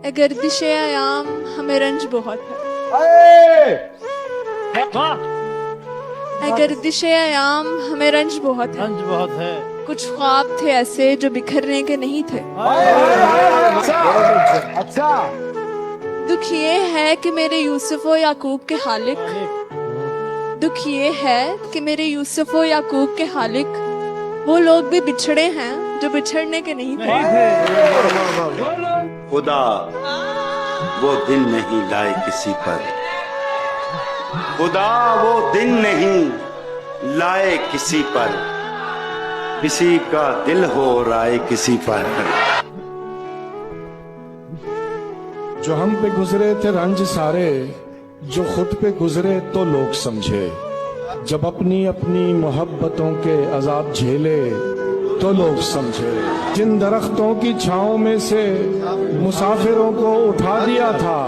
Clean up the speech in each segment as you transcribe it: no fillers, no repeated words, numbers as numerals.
ए गर्दिशे आयाम हमें रंज बहुत है। ए गर्दिशे आयाम हमें रंज बहुत है। रंज बहुत है। कुछ ख्वाब थे ऐसे जो बिखरने के नहीं थे। अच्छा दुख ये है कि मेरे यूसुफ व याकूब के हालिक, दुख ये है कि मेरे यूसुफ व याकूब के हालिक वो लोग भी बिछड़े हैं जो बिछड़ने के नहीं थे। खुदा वो दिन नहीं लाए किसी पर, खुदा वो दिन नहीं लाए किसी पर, किसी का दिल हो राय किसी पर। जो हम पे गुजरे थे रंज सारे, जो खुद पे गुजरे तो लोग समझे, जब अपनी अपनी मोहब्बतों के अजाब झेले तो लोग समझे। जिन दरख्तों की छांव में से मुसाफिरों को उठा दिया था,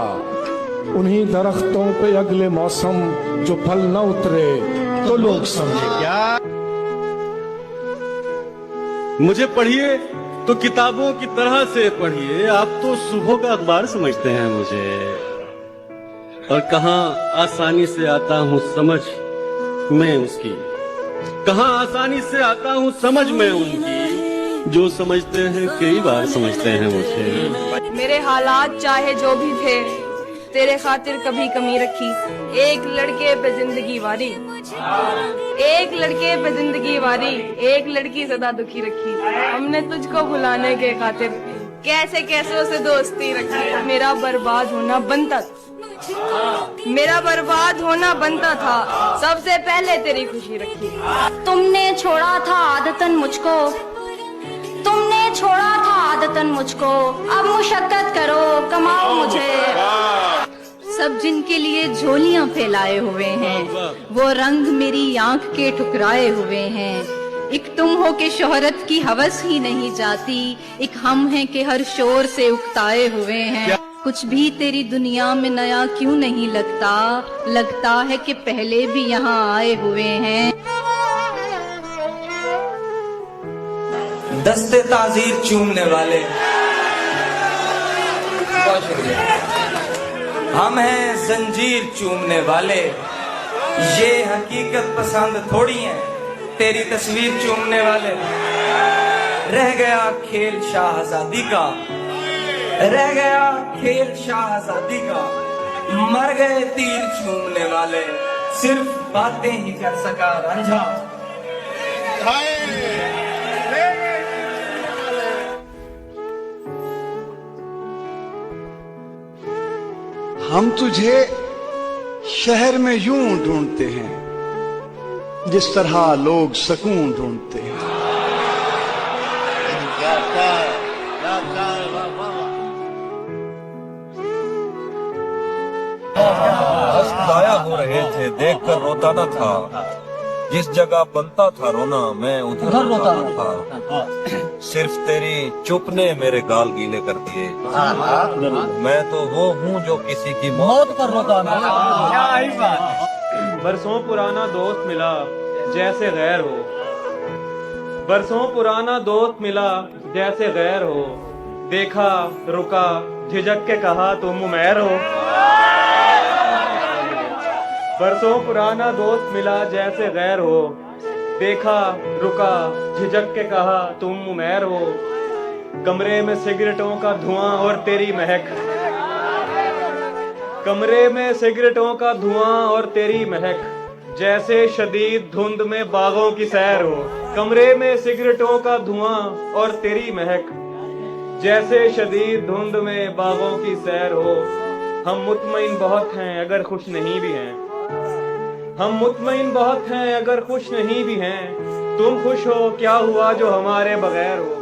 उन्हीं दरख्तों पे अगले मौसम जो फल न उतरे तो लोग समझे। क्या मुझे पढ़िए तो किताबों की तरह से पढ़िए, आप तो सुबह का अखबार समझते हैं मुझे। और कहाँ आसानी से आता हूँ समझ मैं उसकी, कहाँ आसानी से आता हूँ समझ में उनकी, जो समझते हैं कई बार समझते हैं मुझे। मेरे हालात चाहे जो भी थे, तेरे खातिर कभी कमी रखी। एक लड़के पे जिंदगी वारी, एक लड़के पे जिंदगी वारी, एक लड़की सदा दुखी रखी। हमने तुझको भुलाने के खातिर कैसे कैसे उसे दोस्ती रखी। मेरा बर्बाद होना बनता, मेरा बर्बाद होना बनता था, सबसे पहले तेरी खुशी रखी। तुमने छोड़ा था आदतन मुझको, तुमने छोड़ा था आदतन मुझको, अब मुशक्कत करो कमाओ मुझे। सब जिनके लिए झोलियां फैलाए हुए हैं, वो रंग मेरी आंख के ठुकराए हुए हैं। एक तुम हो के शोहरत की हवस ही नहीं जाती, एक हम हैं के हर शोर से उकताए हुए हैं। कुछ भी तेरी दुनिया में नया क्यों नहीं लगता, लगता है कि पहले भी यहाँ आए हुए हैं। दस्ते ताजीर चूमने वाले बहुत शुक्रिया। हम हैं जंजीर चूमने वाले, ये हकीकत पसंद थोड़ी है तेरी तस्वीर चूमने वाले। रह गया खेल शाहजादी का, रह गया खेल शाहजादी का, मर गए तीर चूमने वाले, सिर्फ बातें ही कर सका रंझा। हम तुझे शहर में यूं ढूंढते हैं जिस तरह लोग सुकून ढूंढते हैं। दाया हो रहे थे देखकर रोता न था, जिस जगह बनता था रोना मैं उधर रोता था। सिर्फ तेरी चुप ने मेरे गाल गीले कर दिए। मैं तो वो हूँ जो किसी की मौत पर रोता ना। बरसों पुराना दोस्त मिला जैसे गैर हो, बरसों पुराना दोस्त मिला जैसे गैर हो, देखा रुका झिझक के कहा तुम उमैर हो। बरसों पुराना दोस्त मिला जैसे गैर हो, देखा रुका झिझक के कहा तुम उमैर हो। कमरे में सिगरेटों का धुआं और तेरी महक, कमरे में सिगरेटों का धुआं और तेरी महक, जैसे शदीद धुंध में बागों की सैर हो। कमरे में सिगरेटों का धुआं और तेरी महक, जैसे शदीद धुंध में बागों की सैर हो। हम मुतमईन बहुत हैं अगर खुश नहीं भी हैं, हम मुतमईन बहुत हैं अगर खुश नहीं भी हैं। तुम खुश हो क्या हुआ जो हमारे बगैर हो।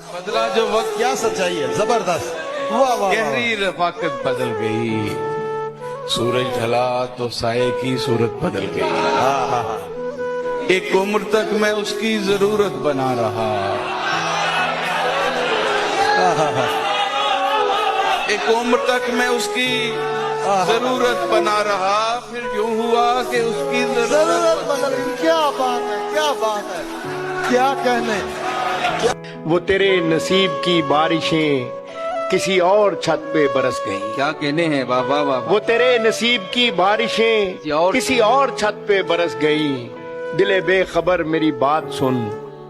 बदला जो वक्त, क्या सच्चाई है, जबरदस्त। गहरी रफाकत बदल गई, सूरज ढला तो साये की सूरत बदल गई। एक उम्र तक मैं उसकी जरूरत बना रहा, एक उम्र तक मैं उसकी जरूरत बना रहा, फिर यूं हुआ कि उसकी जरूरत बदल गई। क्या बात है, क्या बात है। क्या कहने। वो तेरे नसीब की बारिशें किसी और छत पे बरस गईं। क्या कहने हैं बाबा बाबा। वो तेरे नसीब की बारिशें किसी और छत पे बरस गईं। दिले बेखबर मेरी बात सुन,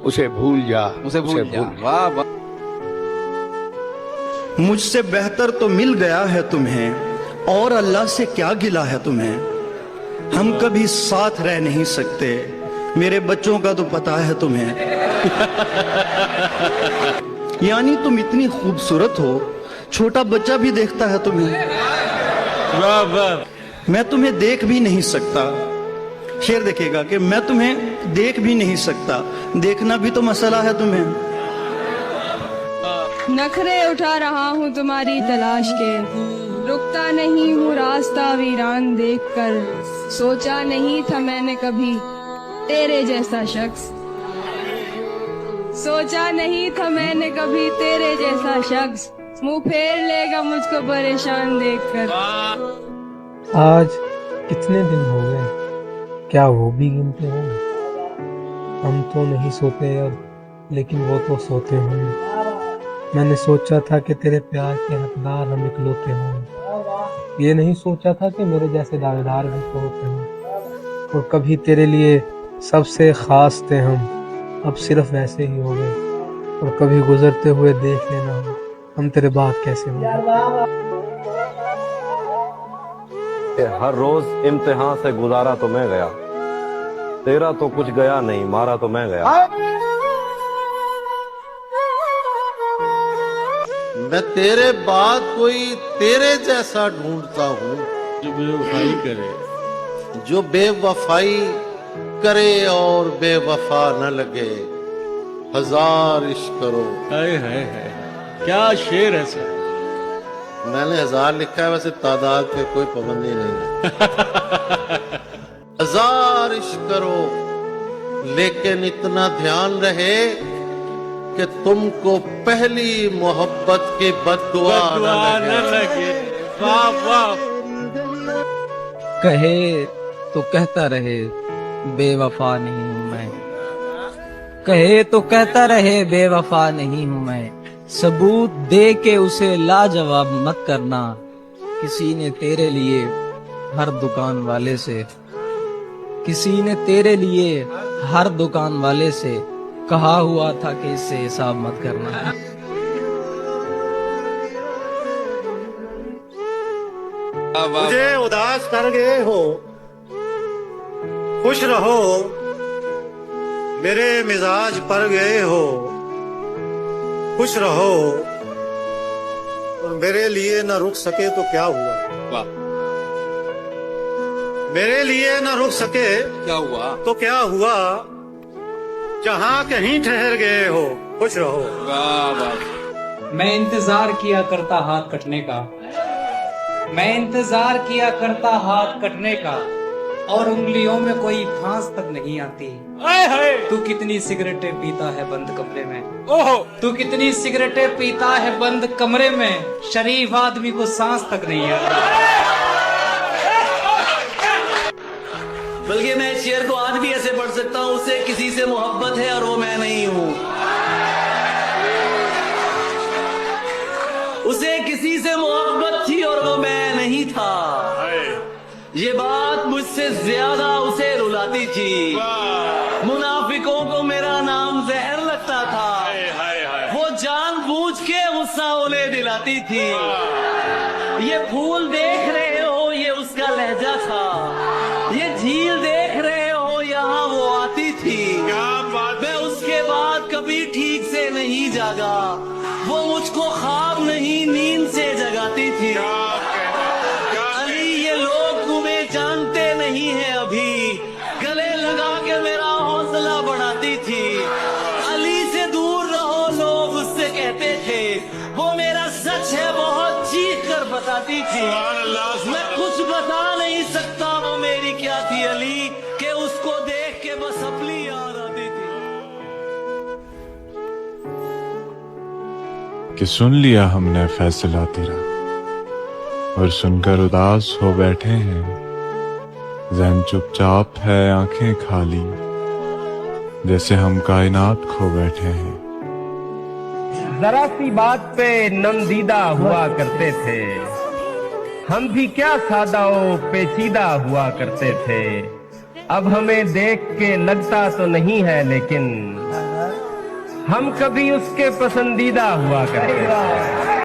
उसे भूल जा, उसे भूल जा। वाह वाह। मुझसे बेहतर तो मिल गया है तुम्हें, और अल्लाह से क्या गिला है तुम्हें। हम कभी साथ रह नहीं सकते, मेरे बच्चों का तो पता है तुम्हें। यानी तुम इतनी खूबसूरत हो, छोटा बच्चा भी देखता है तुम्हें। वाह वाह। मैं तुम्हें देख भी नहीं सकता। शेर देखेगा कि मैं तुम्हें देख भी नहीं सकता, देखना भी तो मसला है तुम्हें। नखरे उठा रहा हूँ तुम्हारी तलाश के, रुकता नहीं हूँ रास्ता वीरान देखकर। सोचा नहीं था मैंने कभी तेरे जैसा शख्स, सोचा नहीं था मैंने कभी तेरे जैसा शख्स मुंह फेर लेगा मुझको परेशान देखकर। आज कितने दिन हो गए, क्या वो भी गिनते हैं। हम तो नहीं सोते अब, लेकिन वो तो सोते होंगे। मैंने सोचा था कि तेरे प्यार के हकदार हम इकलौते होंगे, ये नहीं सोचा था कि मेरे जैसे दावेदार भी तो होते होंगे। और कभी तेरे लिए सबसे खास थे हम, अब सिर्फ वैसे ही हो गए। और कभी गुजरते हुए देख लेना हम तेरे बाद कैसे होंगे। हर रोज इम्तिहान से गुजारा तो मैं गया, तेरा तो कुछ गया नहीं, मारा तो मैं गया। मैं तेरे बाद कोई तेरे जैसा ढूंढता हूँ जो बेवफाई करे, जो बेवफाई करे और बेवफा न लगे। हजार इश्क करो। हाय हाय हाय, क्या शेर है सर। मैंने 1000 लिखा है, वैसे तादाद पे कोई पाबंदी नहीं है। हजार इश्क करो, लेकिन इतना ध्यान रहे कि तुमको पहली मोहब्बत की बद्दुआ न लगे। वाह वाह। कहे तो कहता रहे बेवफा नहीं हूँ मैं, कहे तो कहता रहे बेवफा नहीं हूँ मैं। सबूत दे के उसे लाजवाब मत करना, किसी ने तेरे लिए हर दुकान वाले से, किसी ने तेरे लिए हर दुकान वाले से कहा हुआ था कि इससे हिसाब मत करना। मुझे उदास कर गए हो, खुश रहो, मेरे मिजाज पर गए हो। खुश रहो, और मेरे लिए न रुक सके तो क्या हुआ। मेरे लिए न रुक सके क्या हुआ तो क्या हुआ, जहाँ कहीं ठहर गए हो। खुश रहो। मैं इंतजार किया करता हाथ कटने का, मैं इंतजार किया करता हाथ कटने का, और उंगलियों में कोई फांस तक नहीं आती। तू कितनी सिगरेटें पीता है बंद कमरे में, ओहो तू कितनी सिगरेटें पीता है बंद कमरे में, शरीफ आदमी को सांस तक नहीं आती। बल्कि मैं इस शेर को आज भी ऐसे पढ़ सकता हूँ, उसे किसी से मोहब्बत है और वो मैं नहीं हूँ। उसे किसी से मोहब्बत थी और वो मैं नहीं था। ये बात मुझसे ज्यादा उसे रुलाती थी। मुनाफिकों को मेरा नाम जहर लगता था, वो जानबूझ के गुस्सा उन्हें दिलाती थी। ये फूल देख रहे हो, ये उसका लहजा था। ये झील देख रहे हो, यहाँ वो आती थी। मैं उसके बाद कभी ठीक से नहीं जागा, वो मुझको ख्वाब नहीं नींद से जगाती थी। अली ये लोग तुम्हें जानते नहीं है अभी, गले लगा के मेरा हौसला बढ़ाती थी। अली से दूर रहो लोग उससे कहते थे, वो मेरा सच है बहुत चीख कर बताती थी। मैं कुछ बता नहीं सकता वो मेरी क्या थी अली, के उसको देख के बस अपनी याद आती थी। कि सुन लिया हमने फैसला तेरा, और सुनकर उदास हो बैठे हैं। ज़हन चुपचाप है, आंखें खाली, जैसे हम कायनात खो बैठे हैं। जरा सी बात पे नमदीदा हुआ करते थे, हम भी क्या सादा ओ पेचीदा हुआ करते थे। अब हमें देख के लगता तो नहीं है, लेकिन हम कभी उसके पसंदीदा हुआ करते थे।